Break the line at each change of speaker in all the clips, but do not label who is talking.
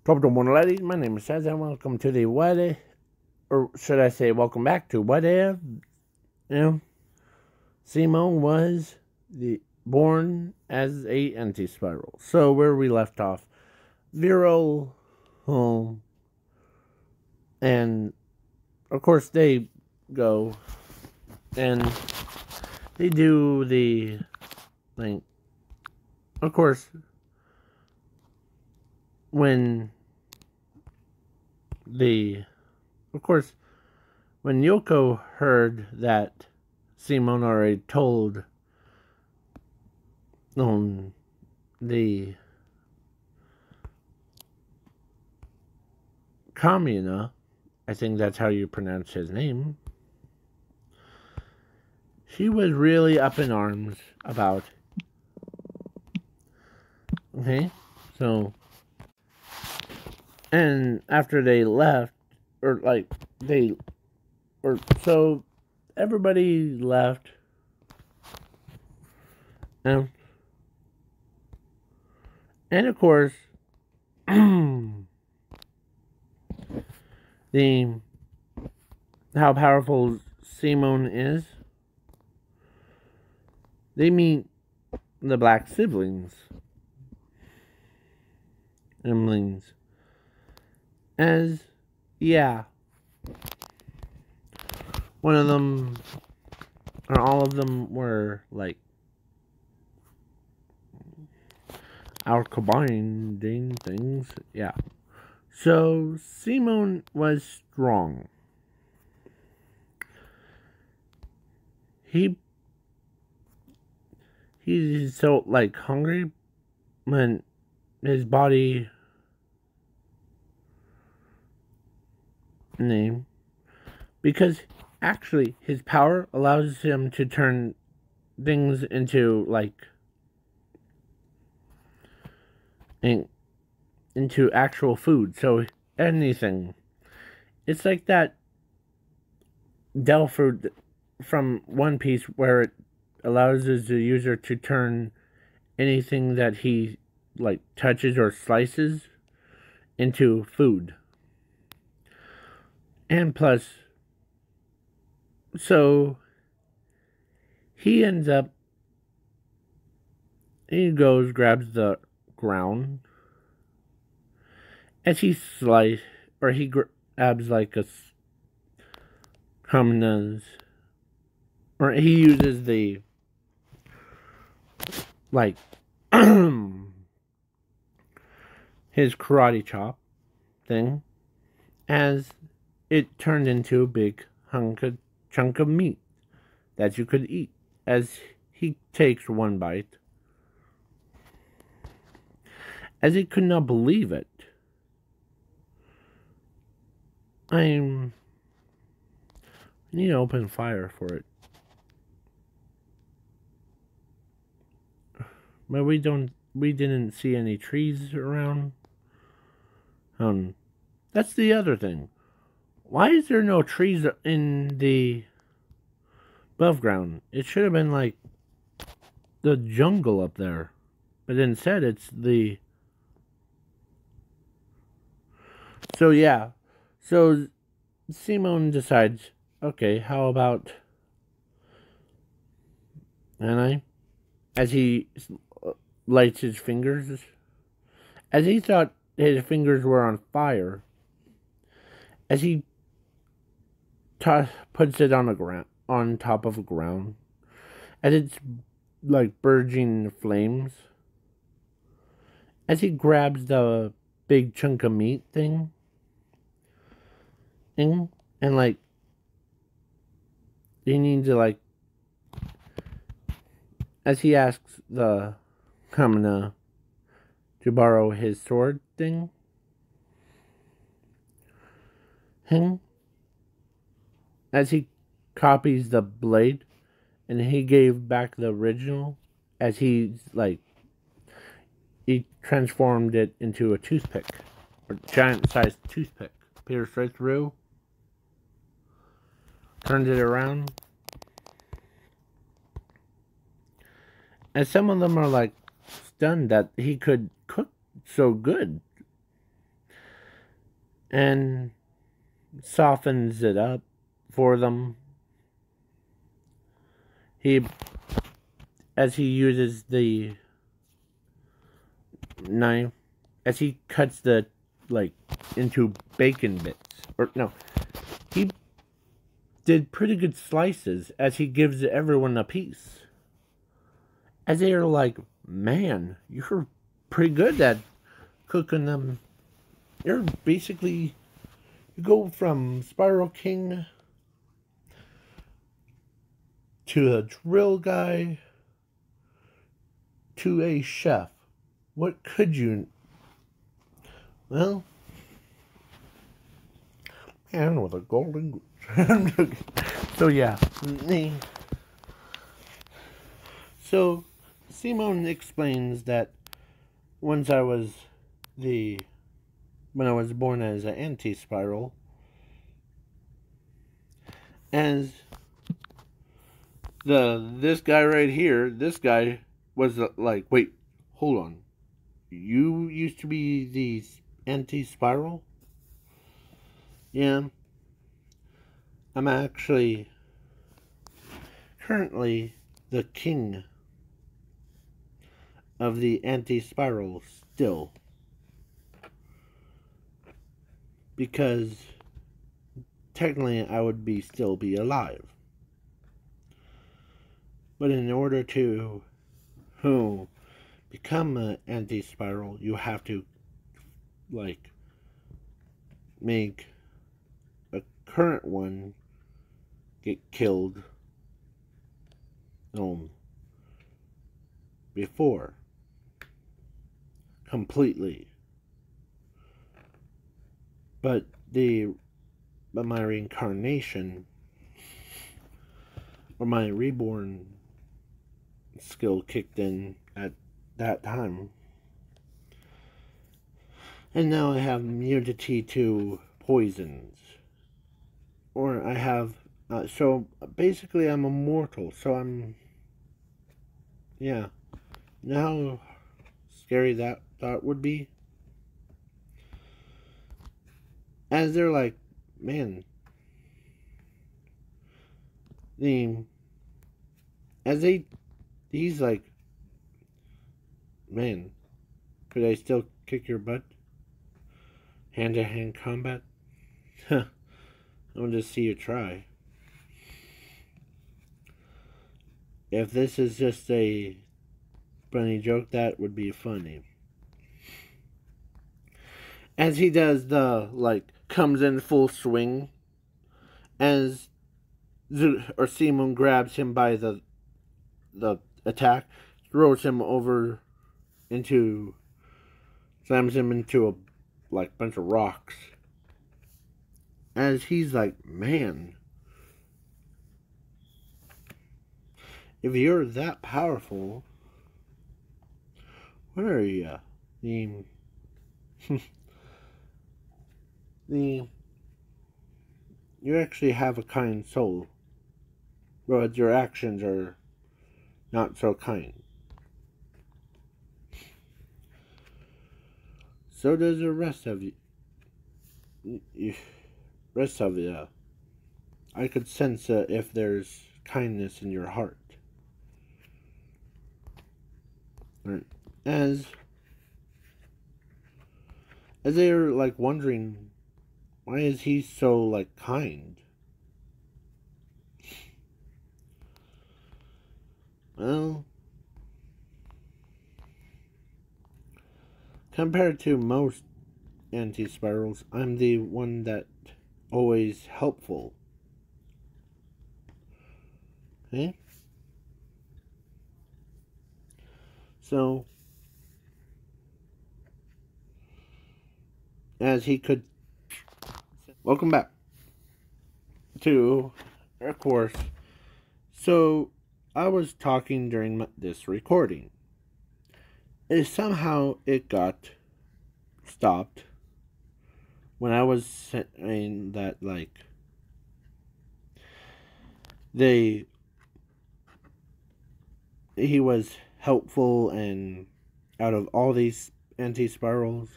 Top of one ladies, my name is Saz and welcome to the what if, or should I say welcome back to what if, Simone was born as a anti-spiral. So where we left off, Vero home, and of course they go and they do the thing. Of course, when when Yoko heard that Simone already told the Kamina, I think that's how you pronounce his name, she was really up in arms about. Okay, so, and after they left, so everybody left, and of course, how powerful Simone is. They meet the black siblings, as one of them or all of them were like our combining things. Yeah. So Simone was strong. He's so like hungry when his body name, because actually his power allows him to turn things into into actual food. So anything. It's like that Dell fruit from One Piece where it allows the user to turn anything that he touches or slices into food. And plus, so he grabs the ground as he grabs like a Kamina's, or he uses the his karate chop thing, as it turned into a big chunk of meat that you could eat. As he takes one bite, as he could not believe it. I need to open fire for it. But we didn't see any trees around. That's the other thing. Why is there no trees in the above ground? It should have been like the jungle up there. But instead it's the... So yeah. So Simone decides, okay, how about... as he lights his fingers, as he thought his fingers were on fire, as he puts it on top of the ground, as it's like burgeoning flames, as he grabs the big chunk of meat thing, and he needs to as he asks the Kamina to borrow his sword thing, as he copies the blade, and he gave back the original, as he transformed it into a toothpick, or giant-sized toothpick, pierced right through, turned it around. And some of them are stunned that he could cook so good. and softens it up for them. As he uses the knife, as he cuts the, like, into bacon bits, or no, he did pretty good slices as he gives everyone a piece. As they are like, man, you're pretty good at cooking them. You're basically, you go from Spiral King to a drill guy to a chef. What could you? Well, man with a golden goose. So yeah, so Simone explains that once when I was born as an auti-spiral, as this guy right here, this guy was like, wait, hold on, you used to be the auti-spiral? Yeah, I'm actually currently the king of the auti-spiral still, because technically I would still be alive. But in order to become an auti-spiral, you have to, like, make a current one get killed before completely. But my reincarnation, or my reborn skill, kicked in at that time, and now I have immunity to poisons, or I have so basically I'm immortal. So I'm, yeah. You know how scary that thought would be? As they're like, man, he's like, man, could I still kick your butt? Hand-to-hand combat? Huh. I want to see you try. If this is just a funny joke, that would be funny. As he does the, like, comes in full swing, as Simon grabs him by the attack, throws him over slams him into a, like, bunch of rocks. As he's like, man, if you're that powerful, what are you? You actually have a kind soul, but your actions are not so kind. So does the rest of you. I could sense if there's kindness in your heart. Right. As they're, like, wondering, why is he so, like, kind? Well, compared to most auti-spirals, I'm the one that always helpful. Okay? So, as he could... Welcome back to our course. So, I was talking during this recording. Somehow it got stopped when I was saying that, like, he was helpful, and out of all these auti-spirals,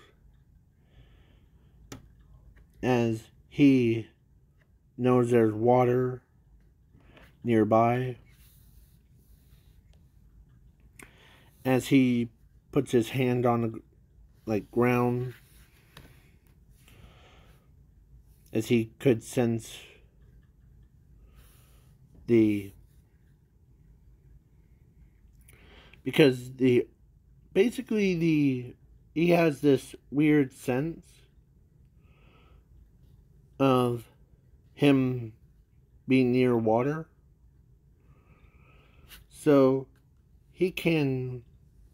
as he knows there's water nearby, as he puts his hand on the ground, as he could sense the because the basically the he has this weird sense of him being near water, so he can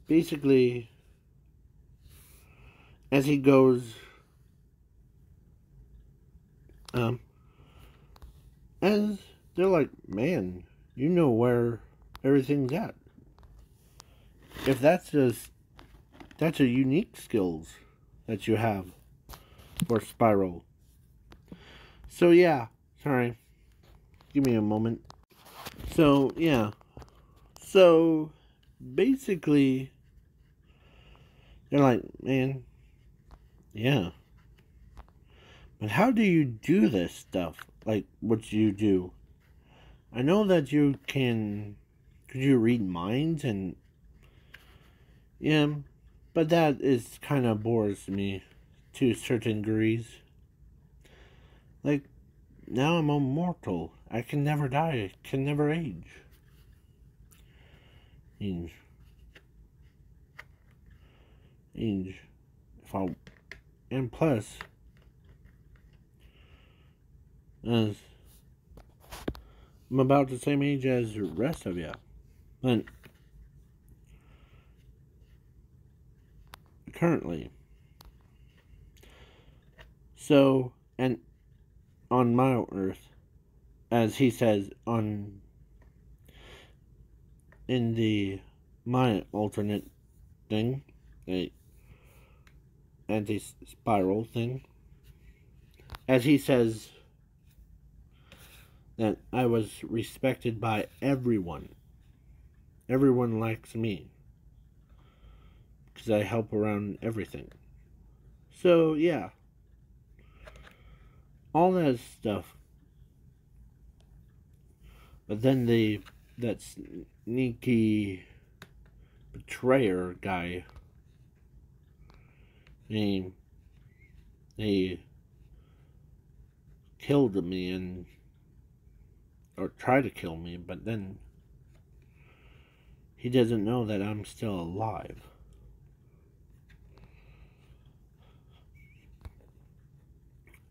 basically, as he goes, as they're like, man, you know where everything's at. If that's a unique skills that you have for spiral. So yeah, sorry, give me a moment. So yeah, so basically, they're like, man, yeah, but how do you do this stuff? Like what you do? I know that you can. Could you read minds and yeah, but that is kind of bores me to certain degrees. Like now I'm immortal. I can never die. I can never age. Age. Age. If I and plus, as I'm about the same age as the rest of you, but currently. So, and on my Earth, as he says on in the my alternate thing, a anti-spiral thing, as he says that I was respected by everyone. Everyone likes me because I help around everything. So yeah, all that stuff. But then that sneaky betrayer guy, he killed me and or tried to kill me, but then he doesn't know that I'm still alive.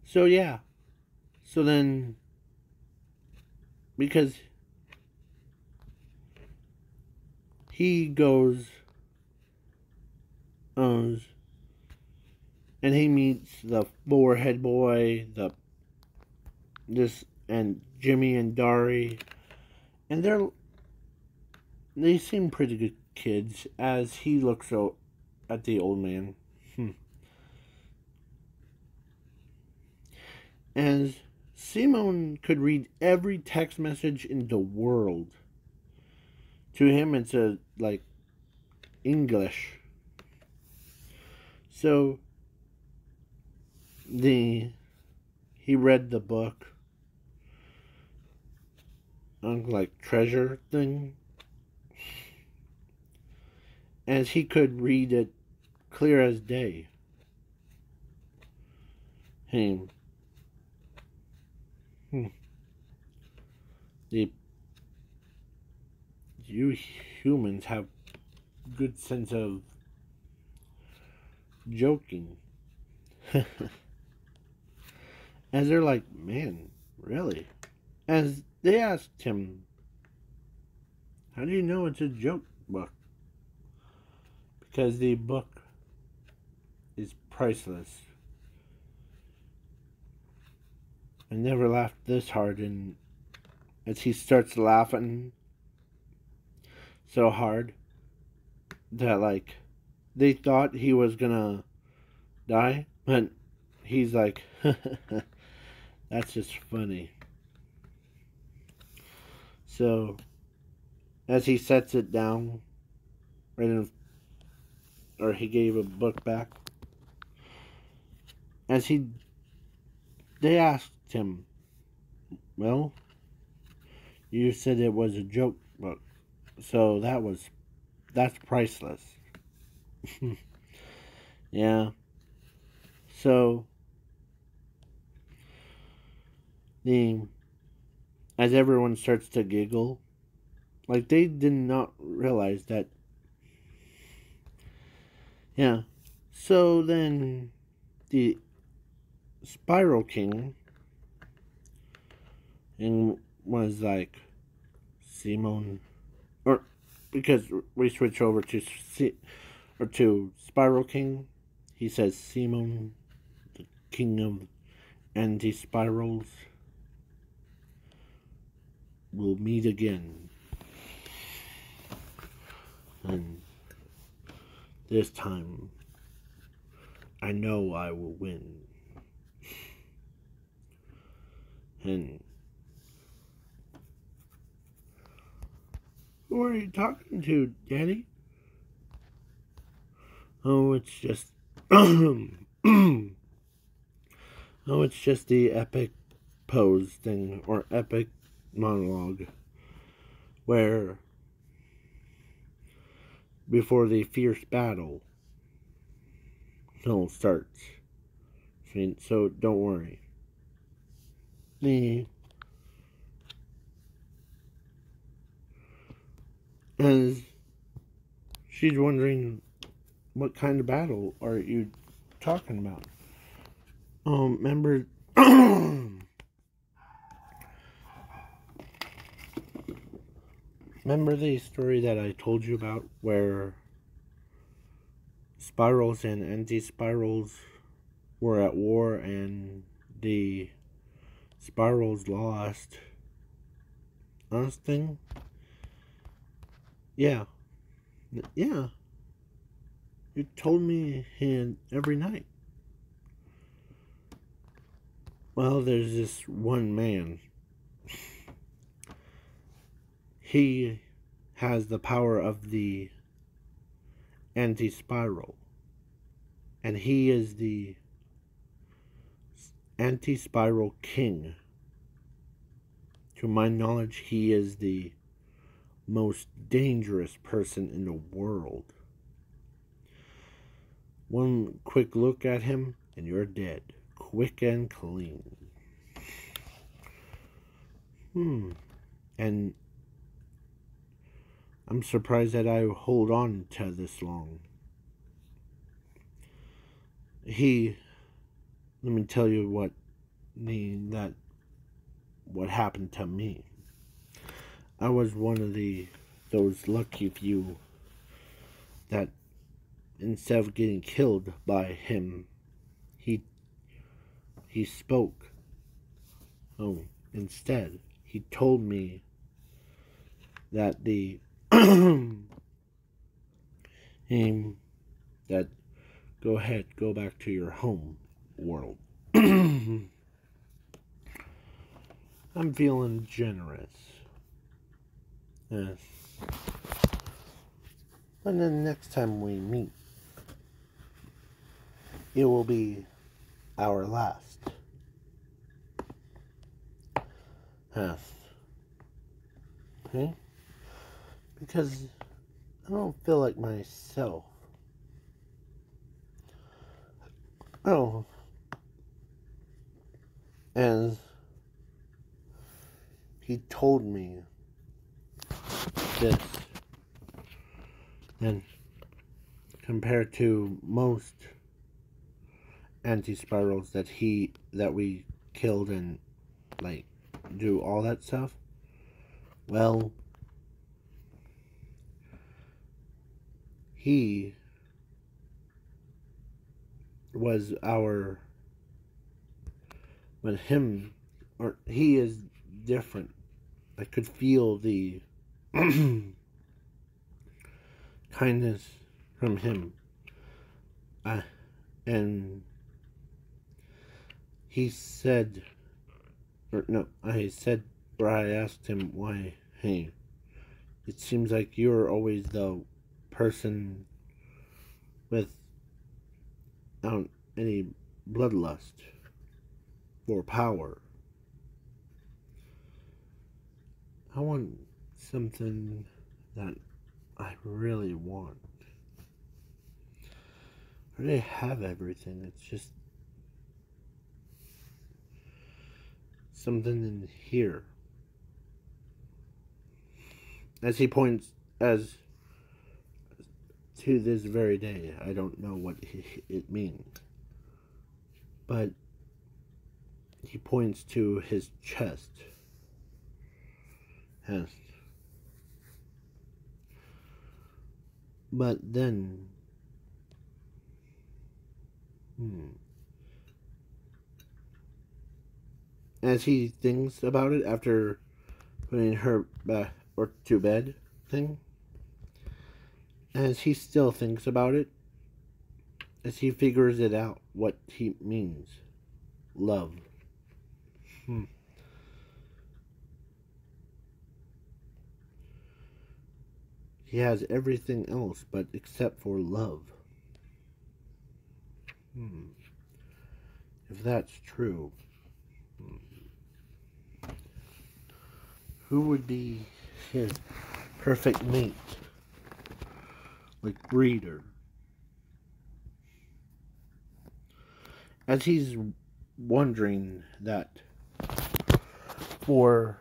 So yeah. So then because he goes and he meets the forehead boy, and Jimmy and Dari, and they seem pretty good kids as he looks at the old man. As Simone could read every text message in the world. To him, it's English. So he read the book on treasure thing, as he could read it clear as day. Him. You humans have good sense of joking. As they're like, man, really? As they asked him, how do you know it's a joke book? Because the book is priceless. I never laughed this hard, and as he starts laughing so hard that they thought he was gonna die, but he's like, that's just funny. So as he sets it down, or he gave a book back, as he they asked him, well, you said it was a joke book, so that's priceless. Yeah. So the as everyone starts to giggle, like they did not realize that. Yeah. So then the Spiral King and was like Simon, or because we switch over to Spiral King, he says Simon, the king of anti-spirals, will meet again, and this time I know I will win. And who are you talking to, Daddy? Oh, it's just oh, it's just the epic pose thing, or epic monologue, where before the fierce battle starts. So don't worry. As she's wondering, what kind of battle are you talking about? Remember remember the story that I told you about where spirals and anti-spirals were at war and the spirals lost? Honest thing? Yeah. Yeah. You told me every night. Well, there's this one man. He has the power of the anti-spiral. And he is the anti-spiral king. To my knowledge, he is the most dangerous person in the world. One quick look at him and you're dead. Quick and clean. And I'm surprised that I hold on to this long. Let me tell you what happened to me. I was one of those lucky few that instead of getting killed by him, he spoke. Oh, instead, he told me that that go ahead, go back to your home world. I'm feeling generous. Yes. But then next time we meet, it will be our last. Yes. Okay? Because I don't feel like myself. Oh. As he told me this, and compared to most anti-spirals that we killed and like do all that stuff, well, he was he is different. I could feel the kindness from him. And he said, I asked him why, hey, it seems like you're always the person without any bloodlust. for power. I want something that I really want. I already have everything. It's just something in here. As he points, as to this very day, I don't know what it means. But he points to his chest. Yes. But then, as he thinks about it after putting her back or to bed thing, as he still thinks about it, as he figures it out, what he means, love. He has everything else but except for love. If that's true, who would be his perfect mate? Like breeder. As he's wondering that, for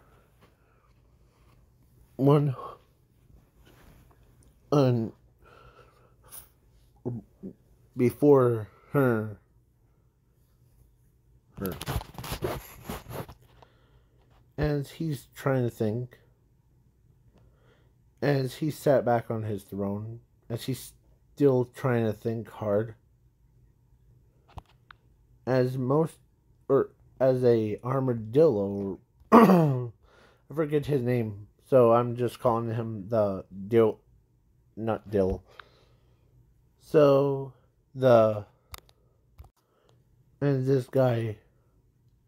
one before her as he's trying to think, as he sat back on his throne, as he's still trying to think hard, as a armadillo, I forget his name, so I'm just calling him the not Dill. So and this guy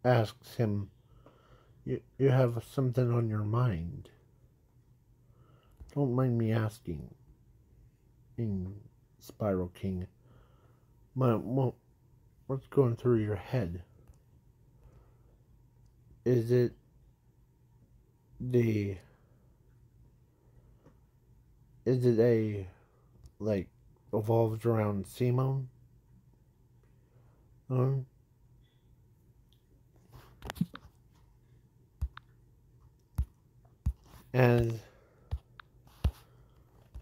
asks him, you have something on your mind. Don't mind me asking, in Spiral King. What's going through your head? Is it a, like, evolved around Simone? And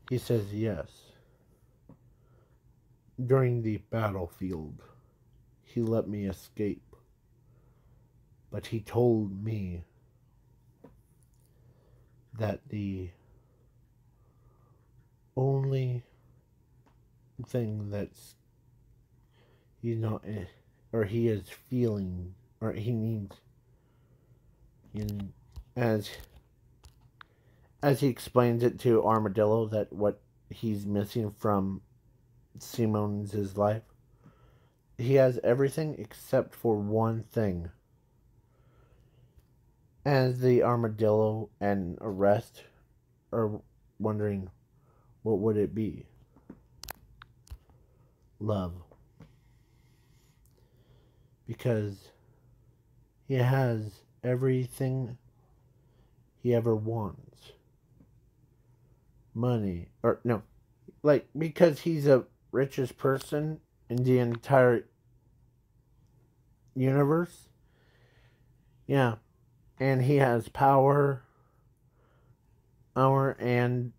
he says yes. During the battlefield, he let me escape. But he told me that the only thing that's he's not, or he is feeling, or he needs, as he explains it to Armadillo, that what he's missing from Simone's life, he has everything except for one thing. As the Armadillo and Arrest are wondering, what would it be? Love. Because he has everything he ever wants. Money. Or, no. Like, because he's the richest person in the entire universe. Yeah. And he has power. And,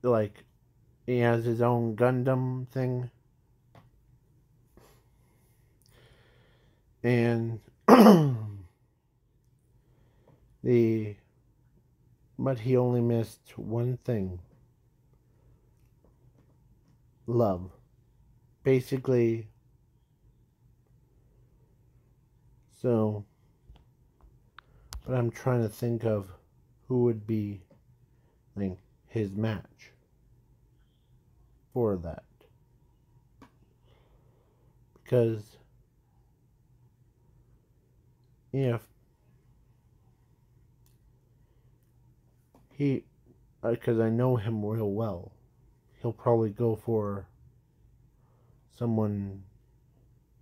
like, he has his own Gundam thing. And but he only missed one thing. Love. Basically, so, but I'm trying to think of who would be, like, his match for that. Because if because I know him real well, he'll probably go for someone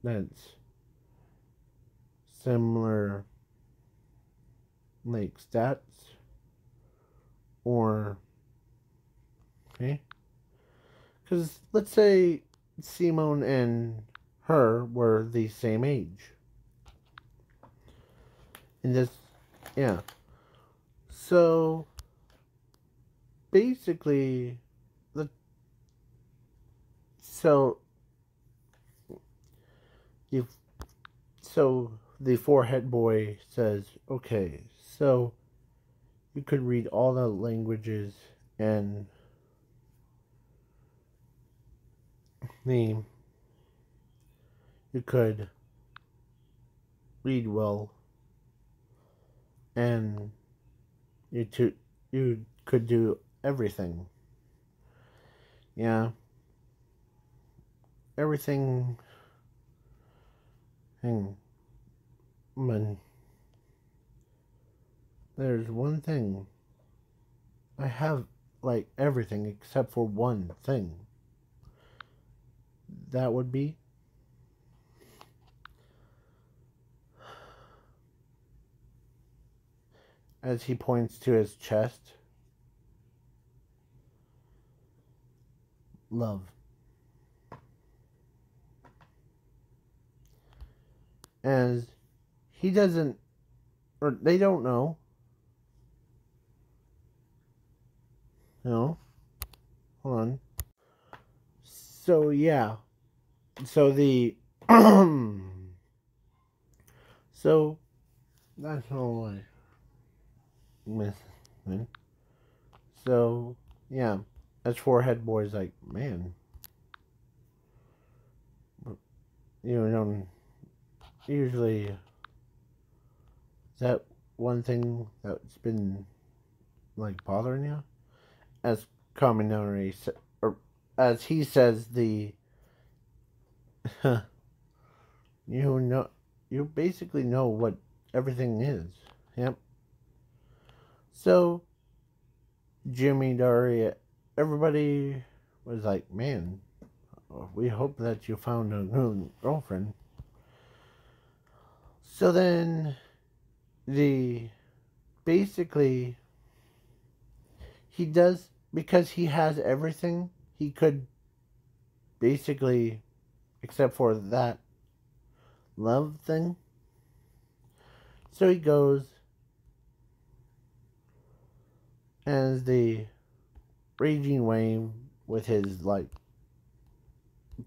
that's similar like stats or okay, because let's say Simone and her were the same age in this, yeah. So basically, the so if so the forehead boy says, okay, so you could read all the languages and name. You could read well, and you could do everything. Yeah, everything. Hang, man, there's one thing. I have like everything except for one thing. That would be as he points to his chest. Love. As he doesn't, or they don't know. No. Hold on. So, yeah. So, the. So, that's all I missing. So, yeah. As Forehead Boy's like, man. You know, usually. Is that one thing that's been, like, bothering you? As commentary, or as he says, the you know, you basically know what everything is. Yep. So Jimmy, Daria, everybody was like, "Man, we hope that you found a new girlfriend." So then, the basically he does, because he has everything. He could basically, except for that love thing. So he goes as the raging wave with his like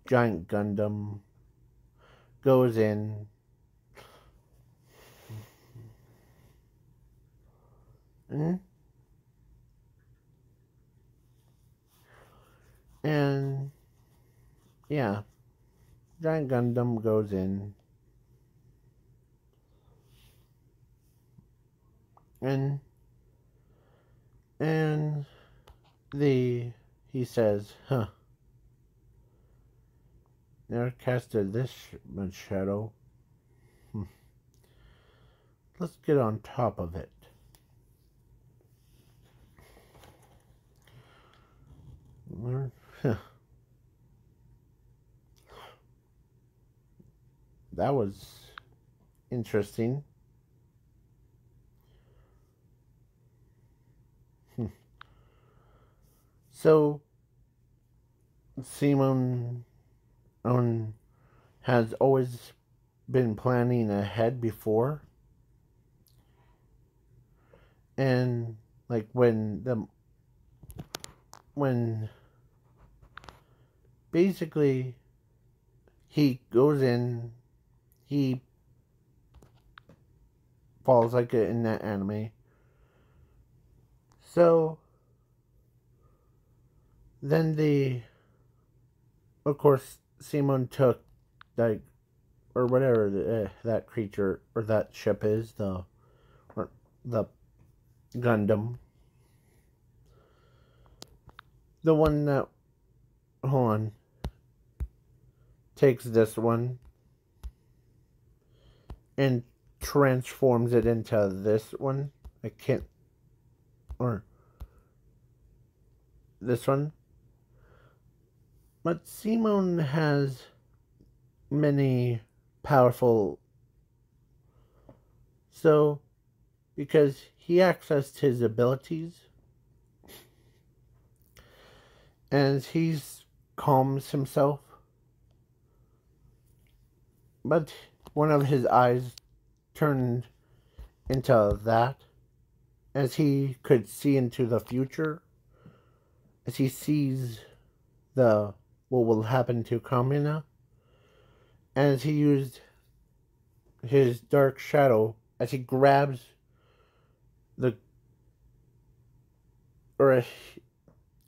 giant Gundam goes in and yeah, giant Gundam goes in and and the he says, huh, never casted this much shadow. Let's get on top of it. That was interesting. So Simon has always been planning ahead before, and like when basically he goes in, he falls like in that anime. So then of course, Simon took like or whatever that creature or that ship is, the Gundam, the one that hold on takes this one and transforms it into this one. I can't, or this one. But Simone has many powerful So, because he accessed his abilities, and he calms himself, but one of his eyes turned into that, as he could see into the future, as he sees the what will happen to Kamina, and as he used his dark shadow, as he grabs the or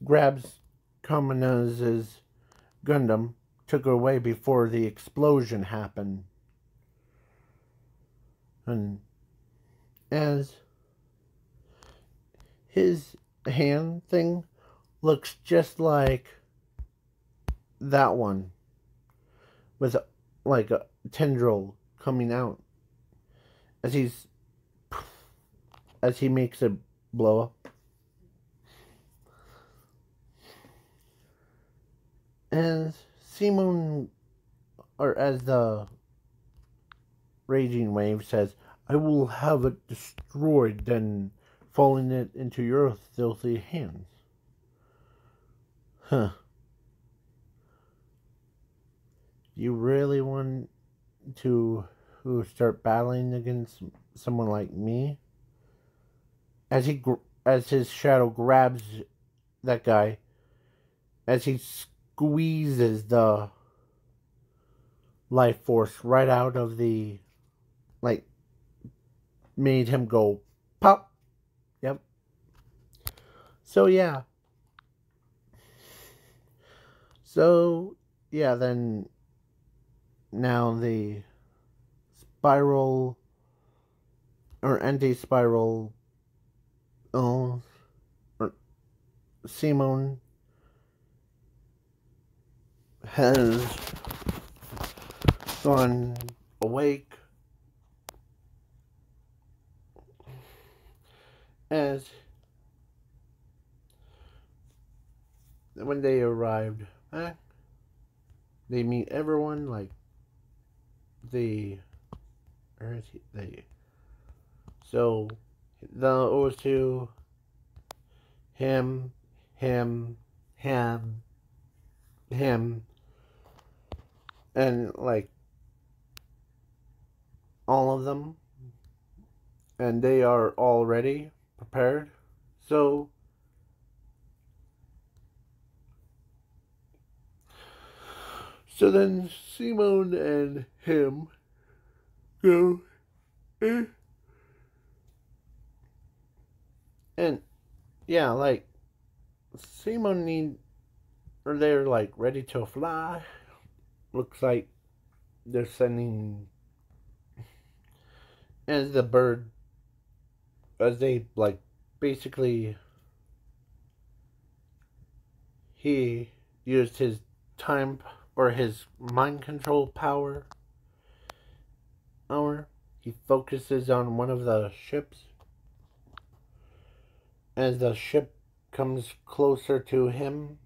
grabs Kamina's Gundam, took her away before the explosion happened. And as his hand thing looks just like that one, with like a tendril coming out as he makes it blow up. And Simon, or as the raging wave says, I will have it destroyed, then falling it into your filthy hands. Huh. You really want to start battling against someone like me? As his shadow grabs that guy, as he squeezes the life force right out of the, like, made him go pop. Yep. So yeah. So yeah, then now the spiral or anti-spiral or Simon has gone awake as when they arrived back, they meet everyone, like the where is he? So the O2, him, him, him, him, and like all of them, and they are already prepared. So then Simone and him go in. And yeah, like Simone or they're like ready to fly. Looks like they're sending as the bird, as they like basically he used his time or his mind control power. He focuses on one of the ships. As the ship comes closer to him,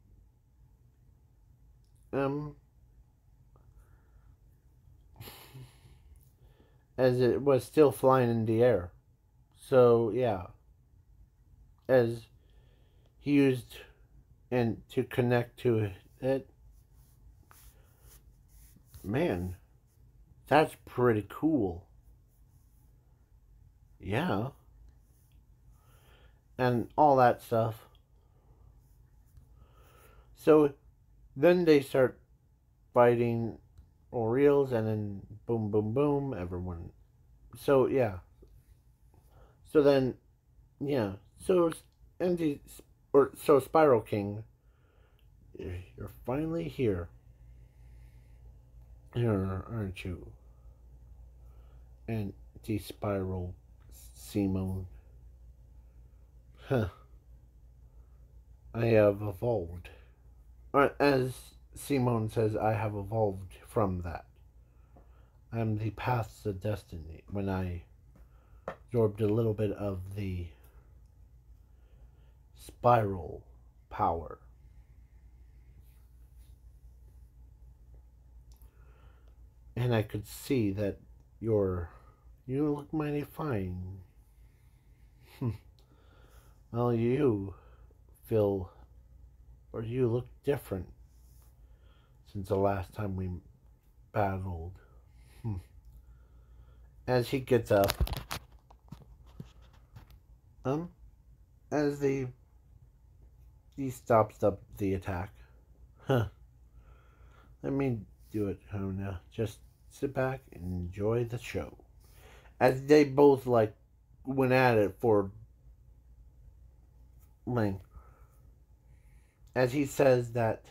as it was still flying in the air. So yeah, as he used and to connect to it, man, that's pretty cool. Yeah, and all that stuff. So then they start fighting Orioles, and then boom, boom, boom, everyone. So yeah. So then, yeah. So Andy, or so Spiral King, you're finally here. Here, aren't you? Anti-Spiral Simone. Huh. I have evolved. As Simone says, I have evolved from that. I'm the paths of destiny. When I absorbed a little bit of the spiral power. And I could see that your You look mighty fine. Well, you feel, or you look different since the last time we battled. As he gets up, um, as he stops the attack. Huh. Let me do it, Hona. Just sit back and enjoy the show. As they both like went at it for length. As he says that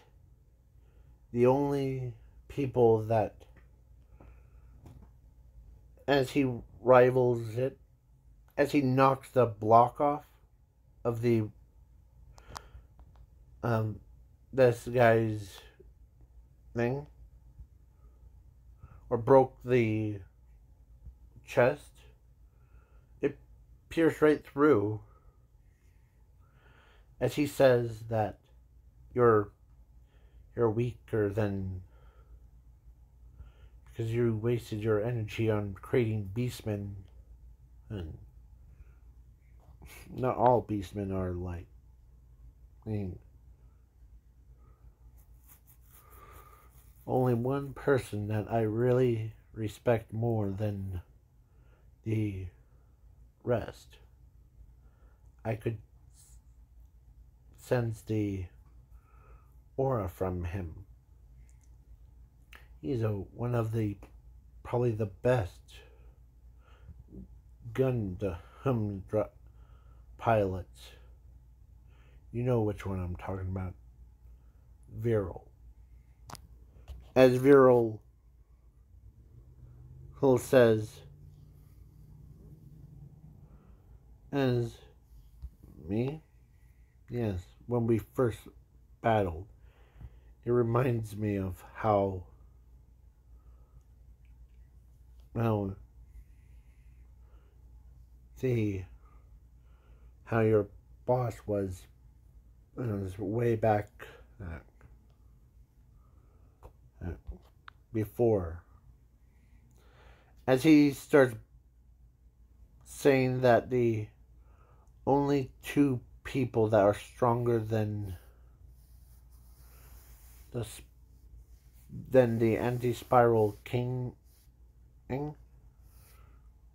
the only people that, as he rivals it, as he knocks the block off of the this guy's thing, or broke the chest, it pierced right through. As he says that you're weaker than, because you wasted your energy on creating beastmen, and not all beastmen are like, I mean, only one person that I really respect more than the rest. I could sense the aura from him. He's one of the, probably the best pilots. You know which one I'm talking about. Viral. As Viral says, as me? Yes, when we first battled, it reminds me of how, well, see, how your boss was way back before. As he starts saying that the only two people that are stronger than the anti-spiral king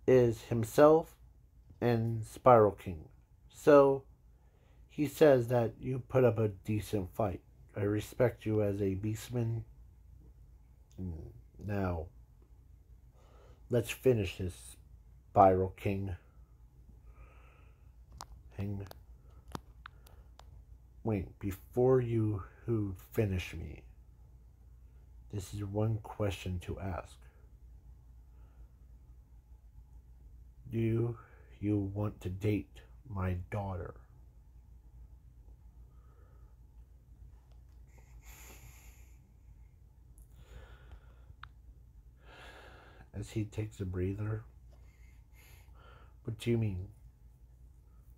is himself and Spiral King. So he says that you put up a decent fight. I respect you as a beastman. Now, let's finish this, Spiral King. Wait, before you finish me, this is one question to ask. Do you want to date my daughter? As he takes a breather. What do you mean?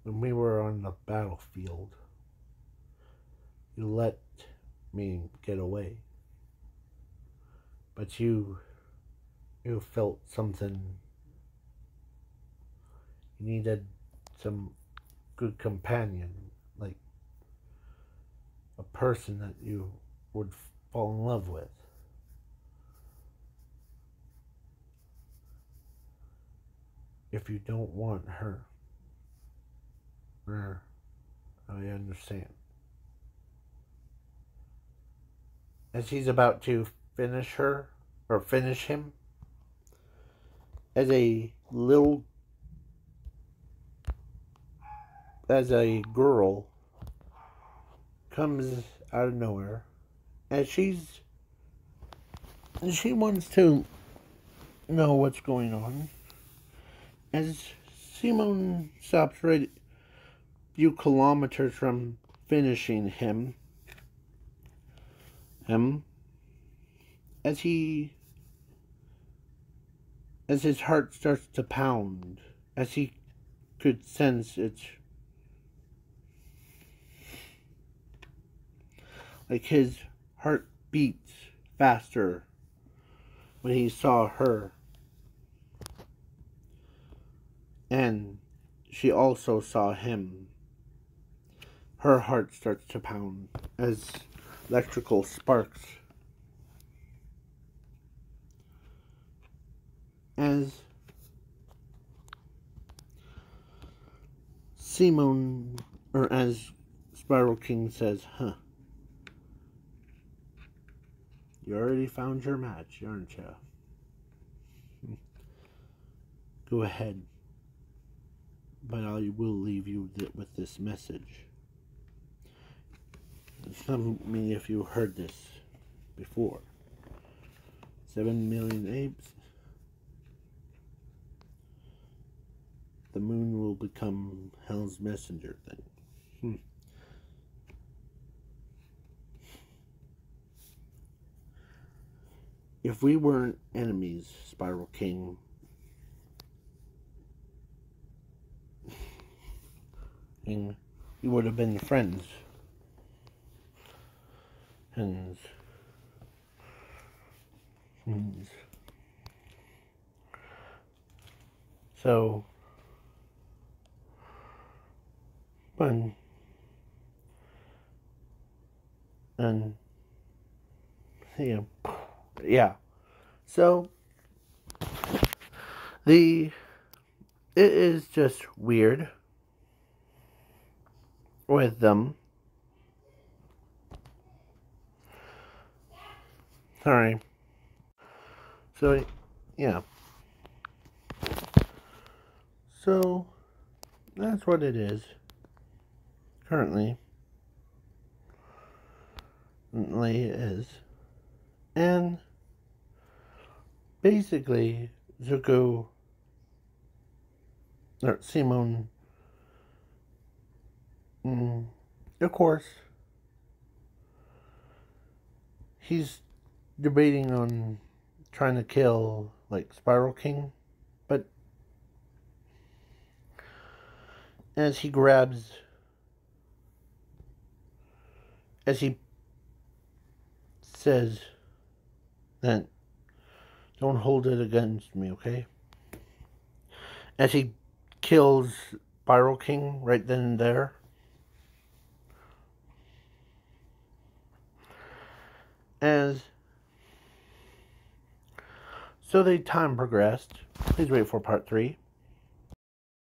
When we were on the battlefield, you let me get away. But you felt something. You needed some good companion, like a person that you would fall in love with. If you don't want her, I understand. As he's about to finish her, or finish him, as a girl comes out of nowhere, and she wants to know what's going on. As Simone stops right a few kilometers from finishing him, as his heart starts to pound, as he could sense it, like his heart beats faster when he saw her. and she also saw him. Her heart starts to pound as electrical sparks. As Simone, or as Spiral King says, huh, you already found your match, aren't you? Go ahead, but I will leave you with this message. Some me if you heard this before. 7 million apes. The moon will become hell's messenger thing. If we weren't enemies, Spiral King, we would have been friends. Friends. So, fun. And, yeah. So, it is just weird with them. Sorry. So, yeah. So, that's what it is. Currently. It is. And, basically, Zuko, or Simone, of course, he's debating on trying to kill, like, Spiral King, but as he says that, don't hold it against me, okay? As he kills Spiral King right then and there, so the time progressed. Please wait for part 3.